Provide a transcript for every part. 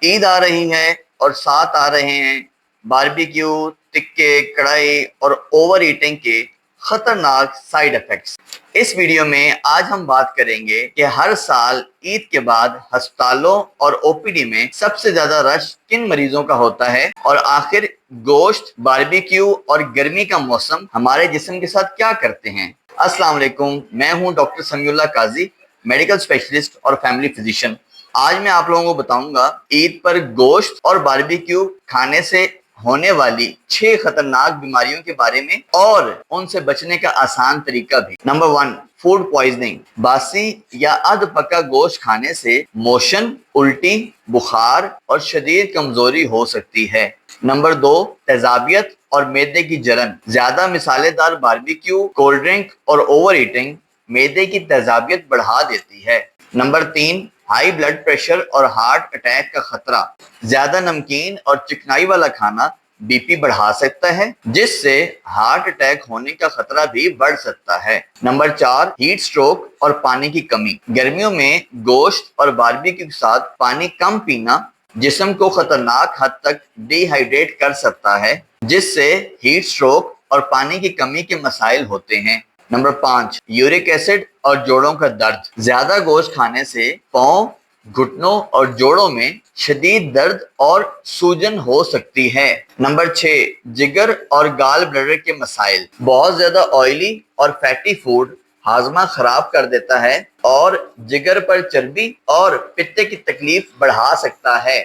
عید آ رہی ہے اور ساتھ آ رہے ہیں باربیکیو، ٹکے، کڑھائی اور اوور ایٹنگ کے خطرناک سائیڈ ایفیکٹس۔ اس ویڈیو میں آج ہم بات کریں گے کہ ہر سال عید کے بعد ہسپتالوں اور او پی ڈی میں سب سے زیادہ رش کن مریضوں کا ہوتا ہے، اور آخر گوشت، باربیکیو اور گرمی کا موسم ہمارے جسم کے ساتھ کیا کرتے ہیں۔ السلام علیکم، میں ہوں ڈاکٹر سمیع اللہ قاضی، میڈیکل اسپیشلسٹ اور فیملی فزیشین۔ آج میں آپ لوگوں کو بتاؤں گا عید پر گوشت اور باربیکیو کھانے سے ہونے والی 6 خطرناک بیماریوں کے بارے میں اور ان سے بچنے کا آسان طریقہ بھی۔ Number 1، food poisoning. باسی یا ادھ پکا گوشت کھانے سے موشن، الٹی، بخار اور شدید کمزوری ہو سکتی ہے۔ نمبر 2، تیزابیت اور معدے کی جلن۔ زیادہ مسالے دار باربیکیو، کولڈ ڈرنک اور اوور ایٹنگ معدے کی تیزابیت بڑھا دیتی ہے۔ نمبر 3، ہائی بلڈ پریشر اور ہارٹ اٹیک کا خطرہ۔ زیادہ نمکین اور چکنائی والا کھانا بی پی بڑھا سکتا ہے، جس سے ہارٹ اٹیک ہونے کا خطرہ بھی بڑھ سکتا ہے۔ نمبر 4، ہیٹ سٹروک اور پانی کی کمی۔ گرمیوں میں گوشت اور باربیکیو کے ساتھ پانی کم پینا جسم کو خطرناک حد تک ڈی ہائیڈریٹ کر سکتا ہے، جس سے ہیٹ سٹروک اور پانی کی کمی کے مسائل ہوتے ہیں۔ نمبر 5، یورک ایسڈ اور جوڑوں کا درد۔ زیادہ گوشت کھانے سے پاؤں، گھٹنوں اور جوڑوں میں شدید درد اور سوجن ہو سکتی ہے۔ نمبر 6، جگر اور گال بلیڈر کے مسائل۔ بہت زیادہ آئلی اور فیٹی فوڈ ہاضمہ خراب کر دیتا ہے اور جگر پر چربی اور پتے کی تکلیف بڑھا سکتا ہے۔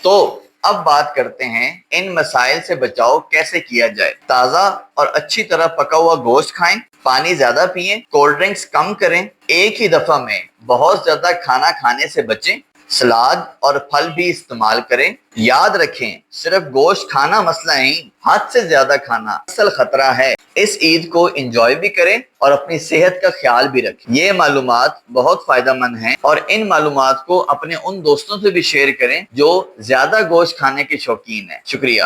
تو اب بات کرتے ہیں ان مسائل سے بچاؤ کیسے کیا جائے۔ تازہ اور اچھی طرح پکا ہوا گوشت کھائیں، پانی زیادہ پئیں، کولڈ ڈرنکس کم کریں، ایک ہی دفعہ میں بہت زیادہ کھانا کھانے سے بچیں، سلاد اور پھل بھی استعمال کریں۔ یاد رکھیں، صرف گوشت کھانا مسئلہ نہیں، حد سے زیادہ کھانا اصل خطرہ ہے۔ اس عید کو انجوائے بھی کریں اور اپنی صحت کا خیال بھی رکھیں۔ یہ معلومات بہت فائدہ مند ہیں اور ان معلومات کو اپنے ان دوستوں سے بھی شیئر کریں جو زیادہ گوشت کھانے کے شوقین ہیں۔ شکریہ۔